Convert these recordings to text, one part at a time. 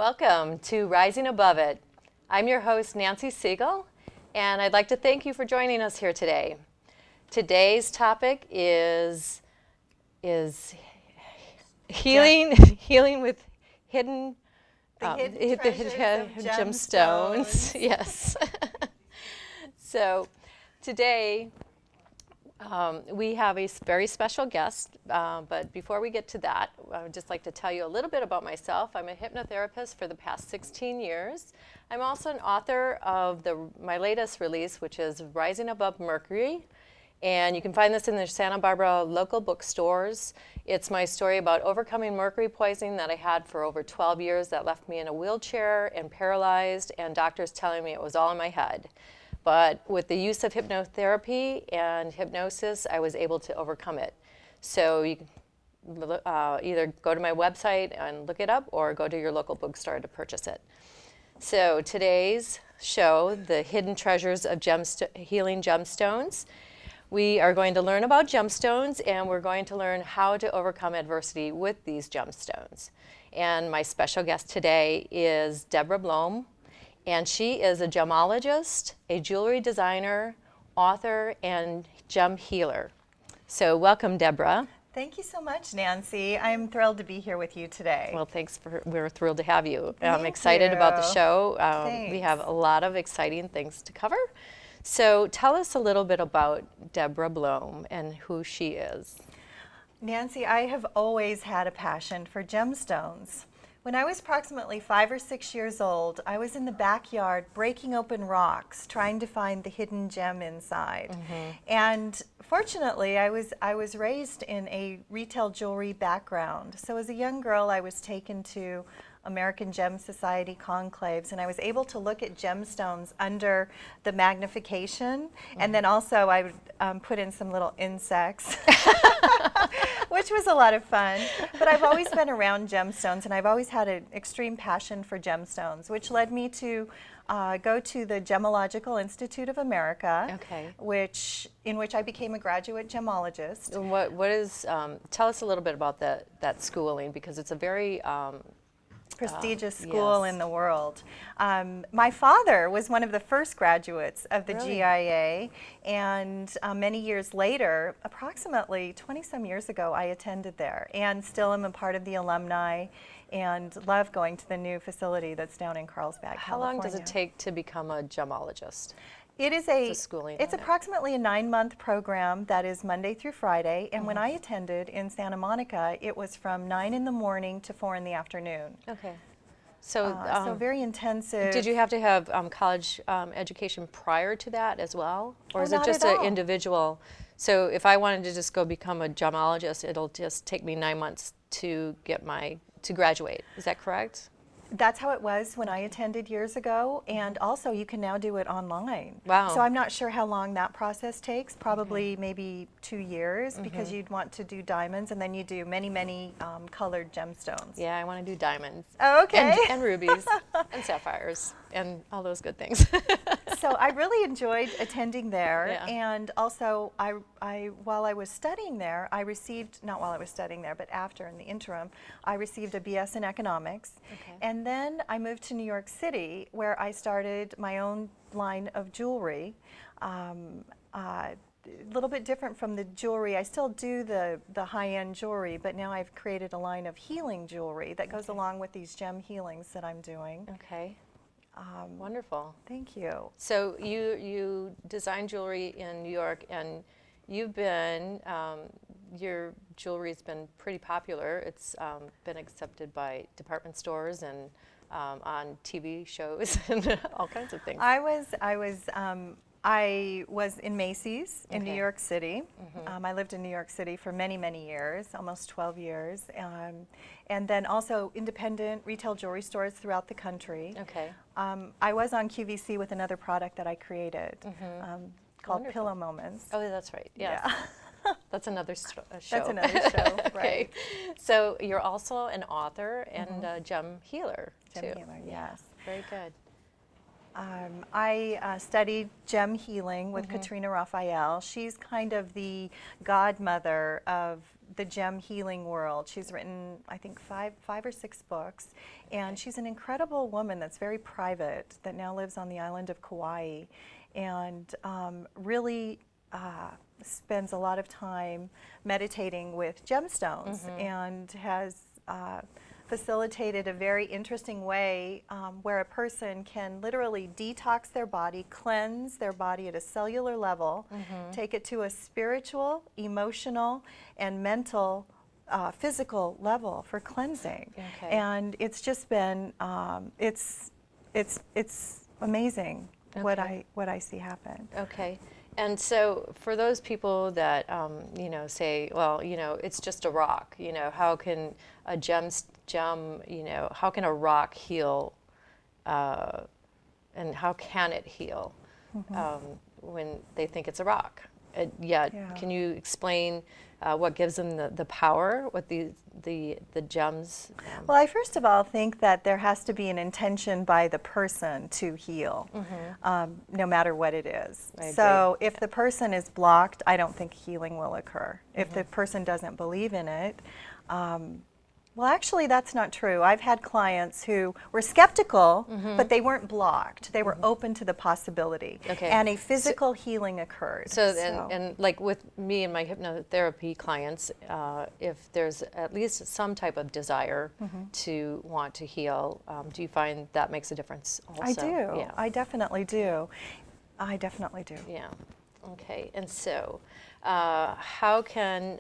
Welcome to Rising Above It. I'm your host, Nancy Seagal, and I'd like to thank you for joining us here today. Today's topic is healing with hidden gemstones. Yes. So today we have a very special guest, but before we get to that, I would just like to tell you a little bit about myself. I'm a hypnotherapist for the past 16 years. I'm also an author of my latest release, which is Rising Above Mercury, and you can find this in the Santa Barbara local bookstores. It's my story about overcoming mercury poisoning that I had for over 12 years that left me in a wheelchair and paralyzed, and doctors telling me it was all in my head. But with the use of hypnotherapy and hypnosis, I was able to overcome it. So you can either go to my website and look it up or go to your local bookstore to purchase it. So today's show, the Hidden Treasures of Healing Gemstones. We are going to learn about gemstones, and we're going to learn how to overcome adversity with these gemstones. And my special guest today is Deborah Blohm. And she is a gemologist, a jewelry designer, author, and gem healer. So welcome, Deborah. Thank you so much, Nancy. I'm thrilled to be here with you today. Well, we're thrilled to have you. I'm excited about the show. We have a lot of exciting things to cover. So tell us a little bit about Deborah Blohm and who she is. Nancy, I have always had a passion for gemstones. When I was approximately 5 or 6 years old, I was in the backyard breaking open rocks, trying to find the hidden gem inside. Mm-hmm. And fortunately, I was raised in a retail jewelry background. So as a young girl, I was taken to American Gem Society conclaves, and I was able to look at gemstones under the magnification, and then also I would put in some little insects, which was a lot of fun. But I've always been around gemstones, and I've always had an extreme passion for gemstones, which led me to go to the Gemological Institute of America, in which I became a graduate gemologist. And what is, tell us a little bit about that schooling, because it's a very prestigious school in the world. My father was one of the first graduates of the GIA, and many years later, approximately 20-some years ago, I attended there, and still am a part of the alumni, and love going to the new facility that's down in Carlsbad, How California. long does it take to become a gemologist? It's approximately a 9-month program that is Monday through Friday, and when I attended in Santa Monica, it was from 9 in the morning to 4 in the afternoon. Okay. So very intensive. Did you have to have college education prior to that as well? Or is it not just at an all. individual? So if I wanted to just go become a gemologist, it'll just take me 9 months to graduate. Is that correct? That's how it was when I attended years ago, and also you can now do it online. Wow. So I'm not sure how long that process takes, probably maybe 2 years, because you'd want to do diamonds, and then you do many, many colored gemstones. Yeah, I want to do diamonds. Oh, okay. And rubies and sapphires and all those good things. So I really enjoyed attending there, Yeah. and also while I was studying there, I received, not while I was studying there, but after, in the interim, I received a BS in economics. Okay. And then I moved to New York City, where I started my own line of jewelry. A little bit different from the jewelry. I still do the high-end jewelry, but now I've created a line of healing jewelry that goes along with these gem healings that I'm doing. Okay. Wonderful. Thank you. So you design jewelry in New York, and you've been, your jewelry's been pretty popular. It's been accepted by department stores and on TV shows and all kinds of things. I was in Macy's in New York City. I lived in New York City for many, many years, almost 12 years. And then also independent retail jewelry stores throughout the country. Okay. I was on QVC with another product that I created called Wonderful. Pillow Moments. Oh, that's right. Yes. Yeah. That's another show. That's another show, right. Okay. So you're also an author and a gem healer, Gem too. healer, yes. Very good. I studied gem healing with Katrina Raphael. She's kind of the godmother of the gem healing world. She's written, I think, five or six books, and she's an incredible woman that's very private, that now lives on the island of Kauai, and really spends a lot of time meditating with gemstones, and has facilitated a very interesting way where a person can literally detox their body, cleanse their body at a cellular level, take it to a spiritual, emotional, and mental, physical level for cleansing. Okay. And it's just been, it's amazing what I see happen. Okay. And so for those people that, say, well, it's just a rock, how can a gem, how can a rock heal, and how can it heal when they think it's a rock? Can you explain what gives them the power, what the gems? Well, I first of all think that there has to be an intention by the person to heal, no matter what it is. So if the person is blocked, I don't think healing will occur. If the person doesn't believe in it, well, actually, that's not true. I've had clients who were skeptical, but they weren't blocked. They were open to the possibility, and a physical healing occurred. And like with me and my hypnotherapy clients, if there's at least some type of desire to want to heal, do you find that makes a difference also? I do. Yeah. I definitely do. I definitely do. Yeah. Okay. And so, how can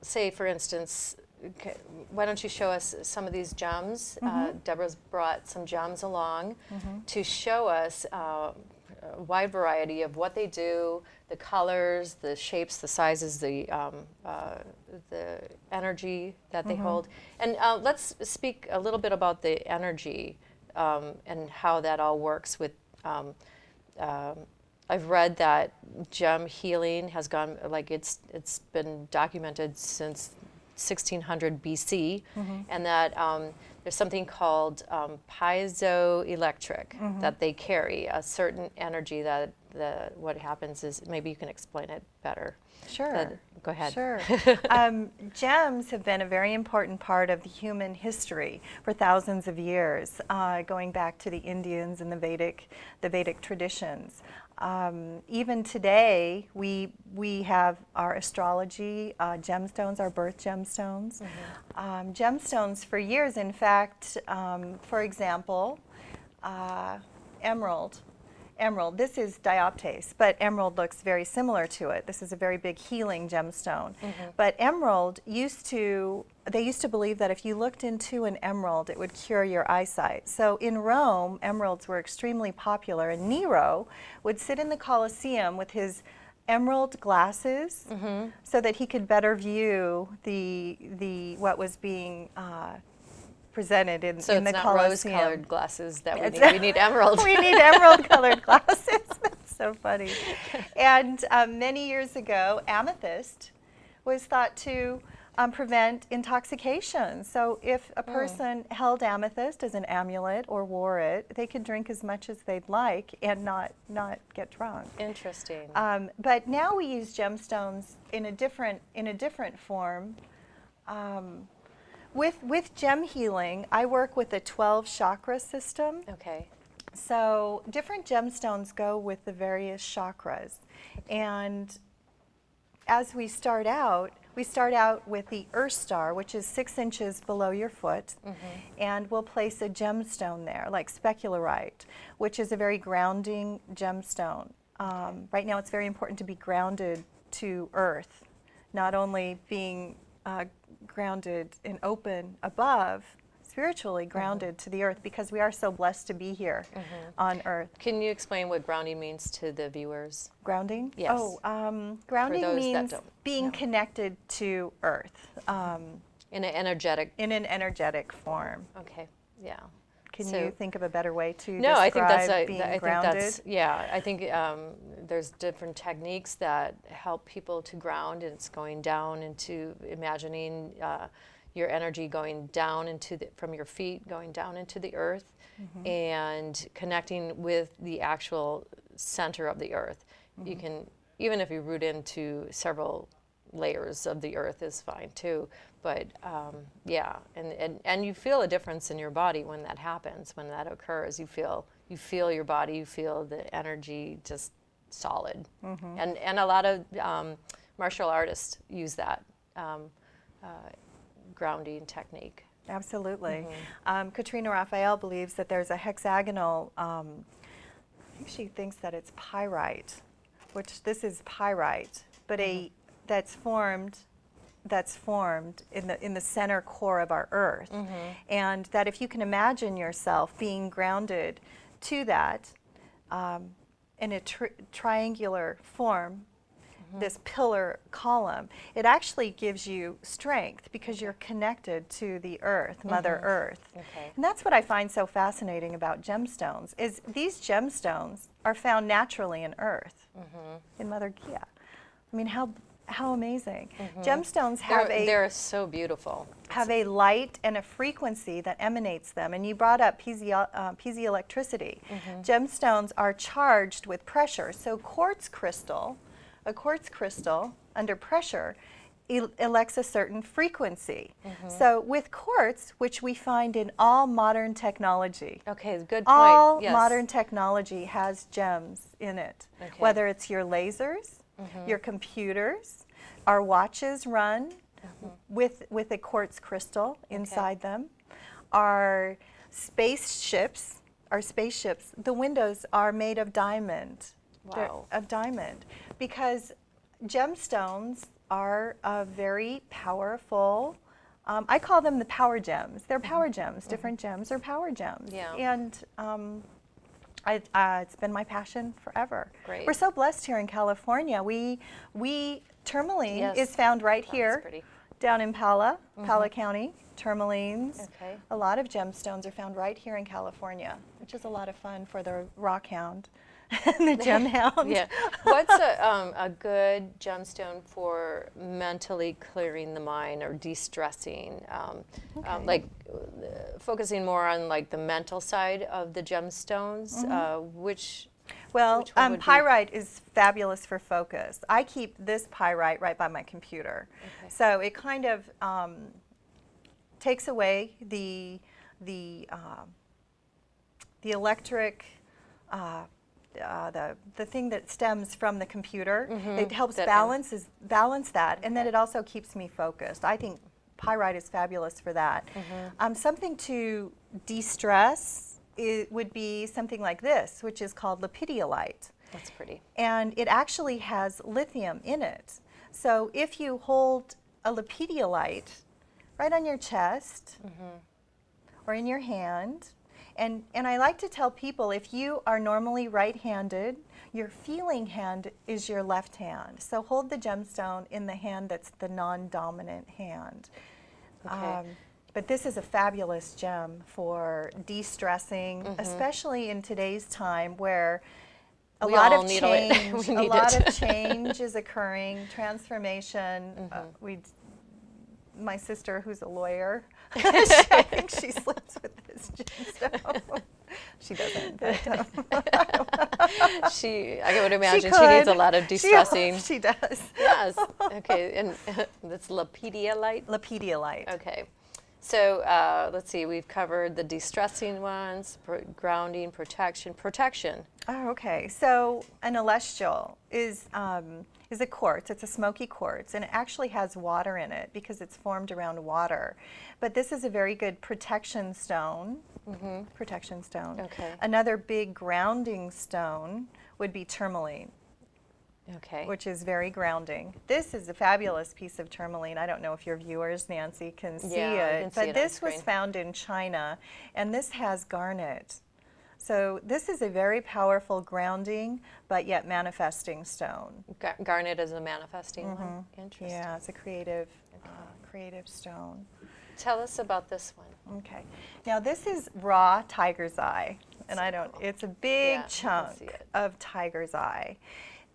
say, for instance, why don't you show us some of these gems? Deborah's brought some gems along to show us a wide variety of what they do, the colors, the shapes, the sizes, the energy that they hold. And let's speak a little bit about the energy and how that all works with I've read that gem healing has gone, like it's been documented since 1600 BC, and that there's something called piezoelectric that they carry, a certain energy that what happens is, maybe you can explain it better. Sure. Go ahead. Sure. Gems have been a very important part of the human history for thousands of years, going back to the Indians and the Vedic traditions. Even today, we have our astrology gemstones, our birth gemstones. Gemstones for years, in fact, for example, emerald. This is dioptase, but emerald looks very similar to it. This is a very big healing gemstone. But emerald they used to believe that if you looked into an emerald, it would cure your eyesight. So in Rome, emeralds were extremely popular, and Nero would sit in the Colosseum with his emerald glasses so that he could better view the what was being presented in the Colosseum. So it's not rose-colored glasses that we need. We need emerald. We need emerald-colored glasses. That's so funny. And many years ago, amethyst was thought to prevent intoxication. So if a person held amethyst as an amulet or wore it, they could drink as much as they'd like and not get drunk. Interesting. But now we use gemstones in a different form. With gem healing, I work with a 12 chakra system. Okay. So different gemstones go with the various chakras. And as we start out with the Earth Star, which is 6 inches below your foot, and we'll place a gemstone there, like specularite, which is a very grounding gemstone. Right now it's very important to be grounded to Earth, not only being grounded and open above, spiritually grounded to the Earth, because we are so blessed to be here on Earth. Can you explain what grounding means to the viewers? Grounding? Yes. Oh, grounding means being connected to Earth. In an energetic form. Okay, yeah. Can you think of a better way to No, I think that's being I grounded? think that's, yeah, I think there's different techniques that help people to ground, and it's going down into imagining your energy going down into from your feet, going down into the earth, and connecting with the actual center of the earth. You can even if you root into several layers of the earth is fine too. But yeah, and you feel a difference in your body when that happens, when that occurs. You feel your body, you feel the energy just solid. And a lot of martial artists use that grounding technique. Absolutely. Katrina Raphael believes that there's a hexagonal, I think she thinks that it's pyrite, which this is pyrite, but that's formed in the center core of our earth. And that if you can imagine yourself being grounded to that in a triangular form, this pillar column, it actually gives you strength because you're connected to the earth, Mother Earth. And that's what I find so fascinating about gemstones, is these gemstones are found naturally in earth, in Mother Gaia. I mean, how amazing. Gemstones have they're so beautiful. Have a light and a frequency that emanates them. And you brought up piezoelectricity. Gemstones are charged with pressure. So a quartz crystal under pressure elects a certain frequency. So with quartz, which we find in all modern technology. Okay, good point. All modern technology has gems in it. Whether it's your lasers, your computers, our watches run with a quartz crystal inside them. Our spaceships, the windows are made of diamond. Wow. Of diamond, because gemstones are a very powerful, I call them the power gems. They're power gems. Different gems are power gems. Yeah. And it's been my passion forever. Great. We're so blessed here in California. Tourmaline is found right here, pretty. down in Pala County. Tourmalines. Okay. A lot of gemstones are found right here in California, which is a lot of fun for the rock hound and the gem hound. Yeah. What's a good gemstone for mentally clearing the mind or de-stressing? Like focusing more on like the mental side of the gemstones. Which one would pyrite is fabulous for focus. I keep this pyrite right by my computer, so it kind of takes away the electric. The thing that stems from the computer, it helps balance that, and then it also keeps me focused. I think pyrite is fabulous for that. Something to de-stress would be something like this, which is called lepidolite. That's pretty. And it actually has lithium in it. So if you hold a lepidolite right on your chest or in your hand, and I like to tell people, if you are normally right-handed, your feeling hand is your left hand. So hold the gemstone in the hand that's the non-dominant hand. But this is a fabulous gem for de-stressing, especially in today's time where a lot of change is occurring, transformation. My sister, who's a lawyer, I think she sleeps with this gemstone. She doesn't. But, I would imagine she needs a lot of de-stressing. She does. Yes. Okay. And that's lepidolite? Lepidolite. Okay. So let's see. We've covered the de-stressing ones, grounding, protection. Oh, okay. So an celestial is a quartz. It's a smoky quartz, and it actually has water in it because it's formed around water. But this is a very good protection stone. Protection stone. Okay. Another big grounding stone would be tourmaline. Okay. Which is very grounding. This is a fabulous piece of tourmaline. I don't know if your viewers, Nancy, can see it, but this was found in China, and this has garnet. So this is a very powerful grounding, but yet manifesting stone. Garnet is a manifesting one? Interesting. Yeah, it's a creative stone. Tell us about this one. Okay. Now this is raw tiger's eye, and it's a big chunk of tiger's eye.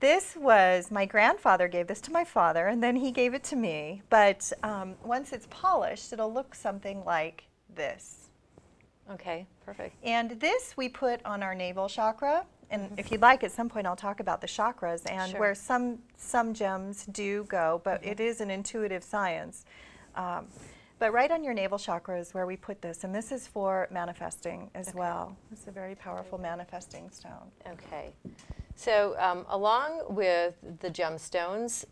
This was, my grandfather gave this to my father, and then he gave it to me. But once it's polished, it'll look something like this. Okay, perfect. And this we put on our navel chakra, And if you'd like, at some point I'll talk about the chakras and Sure. where some gems do go, but it is an intuitive science. But right on your navel chakra is where we put this, and this is for manifesting as well. It's a very powerful manifesting stone. Okay. So along with the gemstones,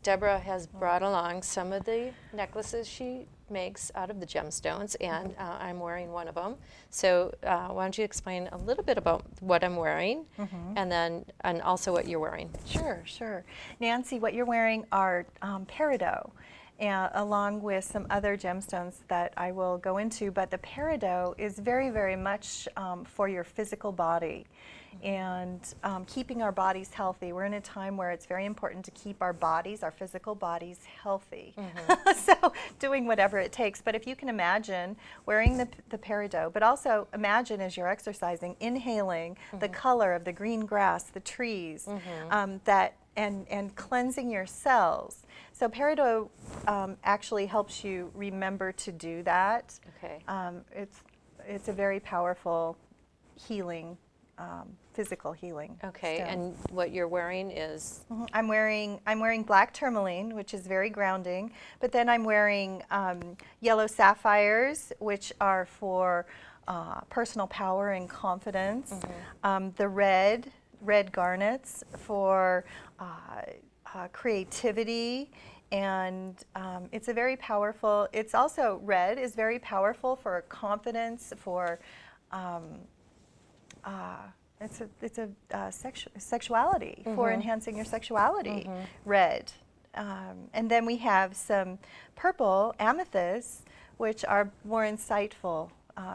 Deborah has brought along some of the necklaces she makes out of the gemstones, and I'm wearing one of them. So why don't you explain a little bit about what I'm wearing, and also what you're wearing? Sure. Nancy, what you're wearing are peridot, along with some other gemstones that I will go into, but the peridot is very, very much for your physical body and keeping our bodies healthy. We're in a time where it's very important to keep our bodies, our physical bodies, healthy. So doing whatever it takes. But if you can imagine wearing the peridot, but also imagine as you're exercising, inhaling the color of the green grass, the trees, and cleansing your cells. So peridot actually helps you remember to do that. Okay. It's a very powerful healing, physical healing. Okay, stone. and what you're wearing is? I'm wearing black tourmaline, which is very grounding, but then I'm wearing yellow sapphires, which are for personal power and confidence. The red garnets for creativity, and it's a very powerful. It's also red is very powerful for confidence, for it's a sexuality, for enhancing your sexuality. Red, and then we have some purple amethysts, which are more insightful.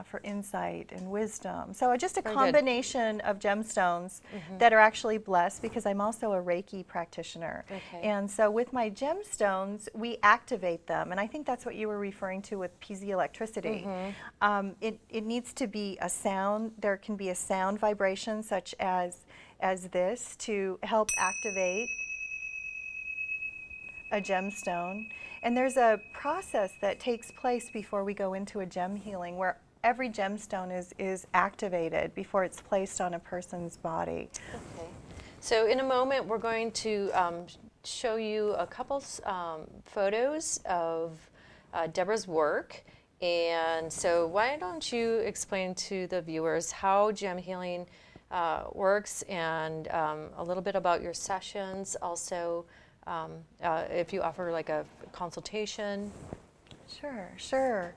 For insight and wisdom. So just a combination of gemstones that are actually blessed, because I'm also a Reiki practitioner. And so with my gemstones, we activate them. And I think that's what you were referring to with piezoelectricity. It needs to be a sound. There can be a sound vibration such as this to help activate a gemstone. And there's a process that takes place before we go into a gem healing where every gemstone is activated before it's placed on a person's body. Okay. So in a moment, we're going to show you a couple photos of Deborah's work. And so why don't you explain to the viewers how gem healing works, and a little bit about your sessions. Also, if you offer like a consultation. Sure.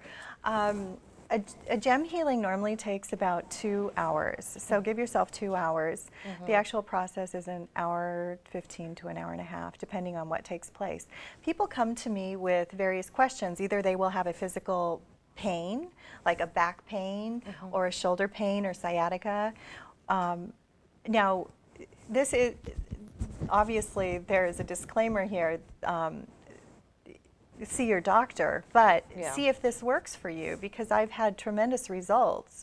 A gem healing normally takes about 2 hours, so give yourself 2 hours. The actual process is an hour 15 to an hour and a half, depending on what takes place. People come to me with various questions. Either they will have a physical pain, like a back pain, or a shoulder pain, or sciatica. Now, this is, obviously, there is a disclaimer here. See your doctor, but see if this works for you, because I've had tremendous results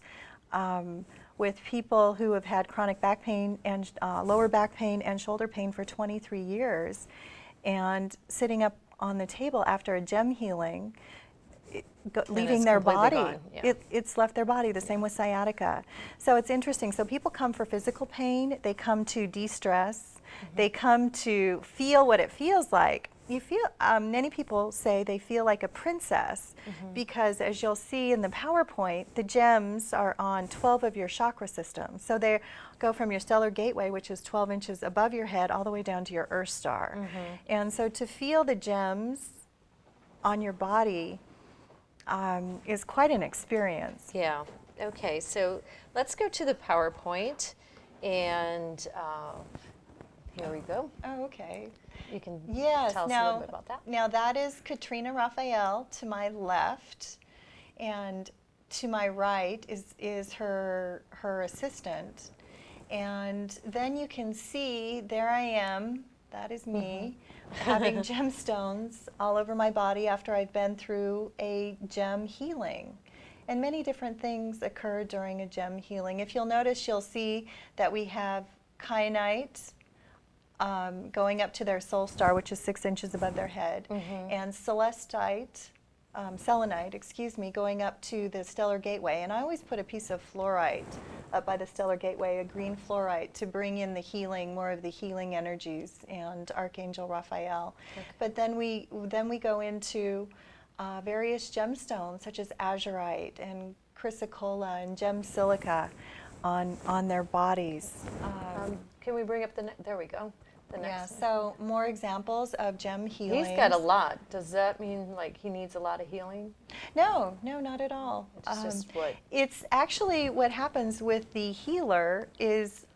with people who have had chronic back pain and lower back pain and shoulder pain for 23 years, and sitting up on the table after a gem healing, leaving their body. It's left their body. The same with sciatica. So it's interesting. So people come for physical pain, they come to de-stress, they come to feel what it feels like. You feel, many people say they feel like a princess, because as you'll see in the PowerPoint, the gems are on 12 of your chakra systems. So they go from your stellar gateway, which is 12 inches above your head, all the way down to your earth star. And so to feel the gems on your body is quite an experience. Yeah. Okay, so let's go to the PowerPoint, and here we go. Oh, okay. You can Yes, tell us a little bit about that. Now that is Katrina Raphael to my left, and to my right is her assistant. And then you can see, there I am, that is me, having gemstones all over my body after I've been through a gem healing. And many different things occur during a gem healing. If you'll notice, you'll see that we have kyanite going up to their soul star, which is 6 inches above their head, and celestite selenite, excuse me, going up to the stellar gateway. And I always put a piece of fluorite up by the stellar gateway, a green fluorite, to bring in the healing, more of the healing energies, and Archangel Raphael. Okay. But then we go into various gemstones such as azurite and chrysocolla and gem silica on their bodies. Can we bring up there we go. The next Yeah, so more examples of gem healing. He's got a lot. Does that mean like he needs a lot of healing? No, not at all. It's just what? It's actually what happens with the healer is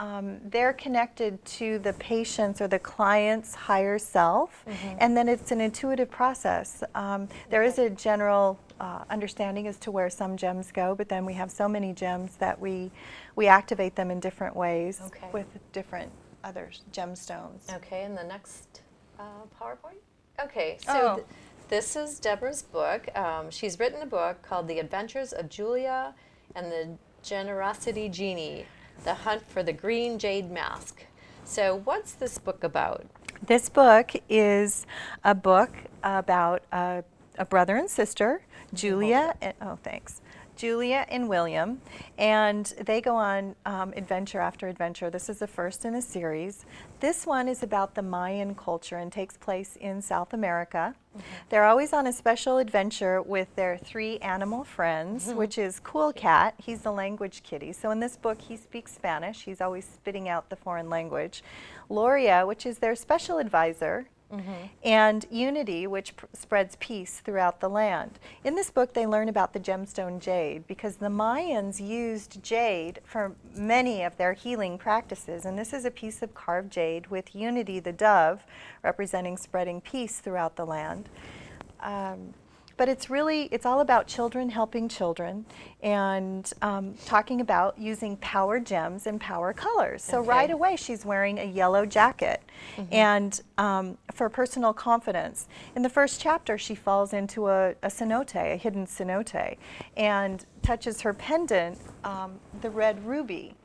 they're connected to the patient's or the client's higher self, and then it's an intuitive process. There is a general understanding as to where some gems go, but then we have so many gems that we activate them in different ways with different other gemstones. Okay, and the next PowerPoint? Okay, so this is Deborah's book. She's written a book called The Adventures of Julia and the Generosity Genie, The Hunt for the Green Jade Mask. So what's this book about? This book is a book about a brother and sister, Julia and William, and they go on adventure after adventure. This is the first in a series. This one is about the Mayan culture and takes place in South America. They're always on a special adventure with their 3 animal friends, which is Cool Cat. He's the language kitty. So in this book, he speaks Spanish. He's always spitting out the foreign language. Loria, which is their special advisor, and Unity, which spreads peace throughout the land. In this book, they learn about the gemstone jade because the Mayans used jade for many of their healing practices, and this is a piece of carved jade with Unity, the dove, representing spreading peace throughout the land. But it's all about children helping children and talking about using power gems and power colors. So right away she's wearing a yellow jacket and for personal confidence. In the first chapter she falls into a cenote, a hidden cenote, and touches her pendant, the red ruby,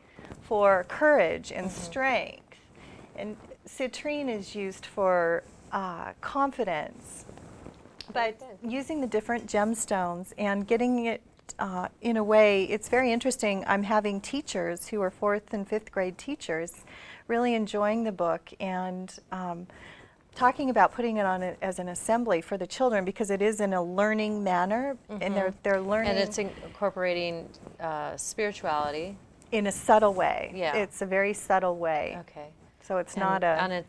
for courage and strength. And citrine is used for confidence. But using the different gemstones and getting it in a way, it's very interesting. I'm having teachers who are 4th and 5th grade teachers really enjoying the book and talking about putting it on as an assembly for the children because it is in a learning manner and they're learning. And it's incorporating spirituality. In a subtle way. Yeah. It's a very subtle way. Okay. So it's not a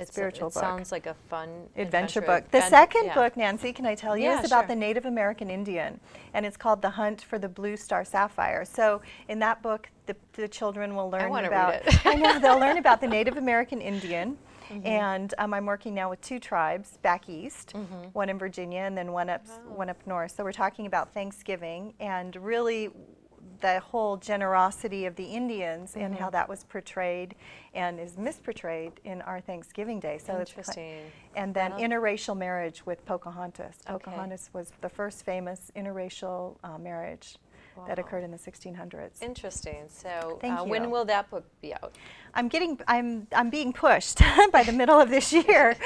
spiritual book. It sounds like a fun adventure book. The second book, Nancy, can I tell you, is about the Native American Indian, and it's called The Hunt for the Blue Star Sapphire. So in that book, the children will learn about. Read it. I know they'll learn about the Native American Indian, and I'm working now with 2 tribes back east, one in Virginia and then one up north. So we're talking about Thanksgiving and really the whole generosity of the Indians and how that was portrayed and is misportrayed in our Thanksgiving Day. So interesting. And then interracial marriage with Pocahontas. Pocahontas was the first famous interracial marriage that occurred in the 1600s. Interesting. So when will that book be out? I'm being pushed by the middle of this year.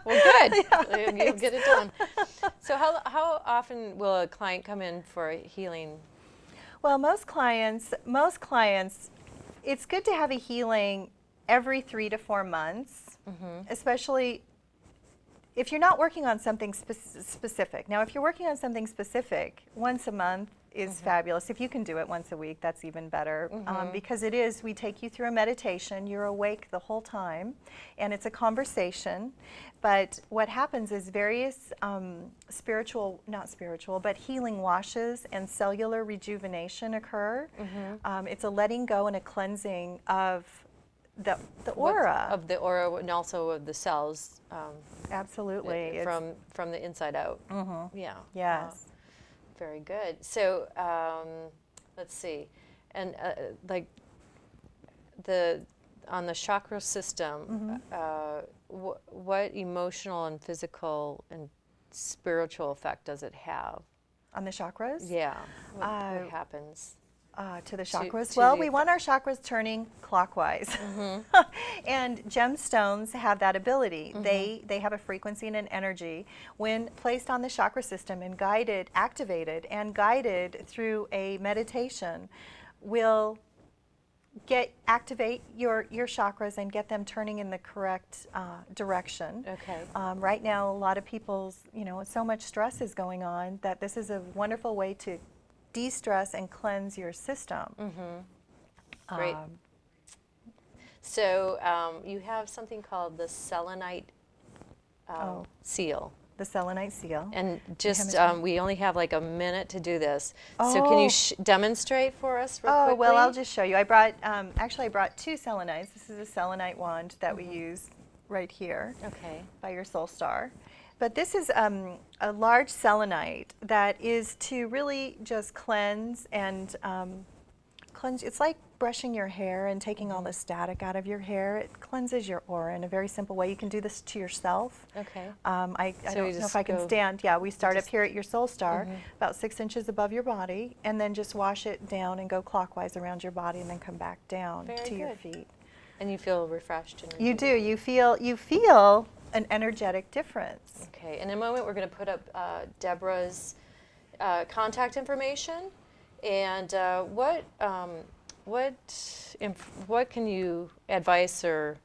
Well, good. You'll get it done. So how often will a client come in for healing? Well, most clients, it's good to have a healing every 3 to 4 months, especially if you're not working on something specific. Now, if you're working on something specific, once a month is fabulous. If you can do it once a week, that's even better because we take you through a meditation. You're awake the whole time, and it's a conversation. But what happens is various but healing washes and cellular rejuvenation occur. It's a letting go and a cleansing of the aura. Of the aura and also of the cells. Absolutely. From the inside out. Yeah. Yes. Very good. So let's see, and on the chakra system, what emotional and physical and spiritual effect does it have? On the chakras? Yeah. What happens? to the chakras? to Well, the- we want our chakras turning clockwise. And gemstones have that ability. They have a frequency and an energy. When placed on the chakra system and guided, activated and guided through a meditation, will activate your chakras and get them turning in the correct direction. Okay. Right now, a lot of people's, so much stress is going on that this is a wonderful way to de-stress and cleanse your system. Great. So you have something called the selenite seal. The selenite seal. And just, have we only have like a minute to do this. So can you demonstrate for us real quickly? Well, I'll just show you. I brought, actually I brought 2 selenites. This is a selenite wand that we use right here. Okay. By your soul star. But this is a large selenite that is to really just cleanse and cleanse. It's like brushing your hair and taking all the static out of your hair. It cleanses your aura in a very simple way. You can do this to yourself. Okay. I So don't you know just if I can go- stand. Yeah, we start up here at your soul star, about 6 inches above your body, and then just wash it down and go clockwise around your body and then come back down Very to your good. feet. And you feel refreshed. And You do. You feel an energetic difference. Okay. In a moment, we're going to put up Deborah's contact information. And what can you advise, or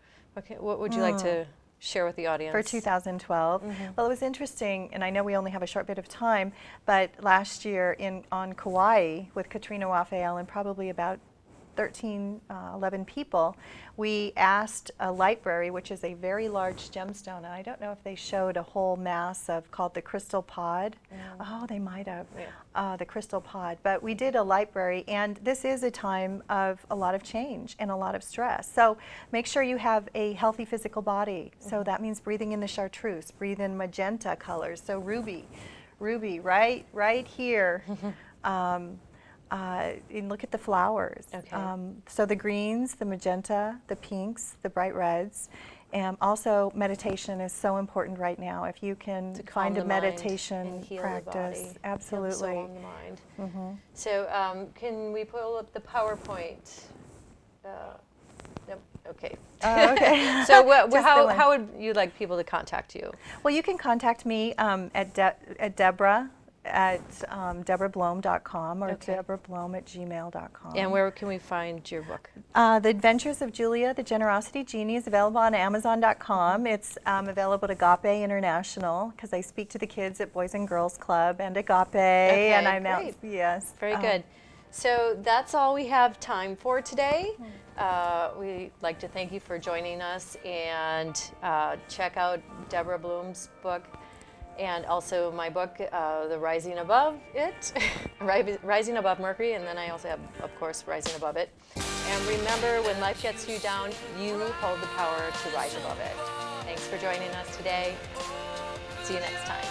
what would you like to share with the audience? For 2012. Well, it was interesting, and I know we only have a short bit of time, but last year on Kauai with Katrina Raphael and probably about 11 people, we asked a library, which is a very large gemstone, and I don't know if they showed a whole mass called the crystal pod. Oh, they might have, the crystal pod. But we did a library, and this is a time of a lot of change and a lot of stress. So make sure you have a healthy physical body. So that means breathing in the chartreuse, breathe in magenta colors, so ruby, right here. And look at the flowers. Okay. So the greens, the magenta, the pinks, the bright reds. And also meditation is so important right now. If you can To calm find the a mind meditation and heal practice, the body. Heal the absolutely. soul and the mind. So can we pull up the PowerPoint? Nope. Okay. Okay. So Just the one. how would you like people to contact you? Well, you can contact me at Deborah at DeborahBlohm.com or Okay. DeborahBlohm@gmail.com. And where can we find your book? The Adventures of Julia, the Generosity Genie is available on Amazon.com. It's available at Agape International because I speak to the kids at Boys and Girls Club and Agape. And I'm great. out. Yes. Very good. So that's all we have time for today. We'd like to thank you for joining us, and check out Deborah Bloom's book, and also my book, The Rising Above It, Rising Above Mercury, and then I also have, of course, Rising Above It. And remember, when life gets you down, you hold the power to rise above it. Thanks for joining us today. See you next time.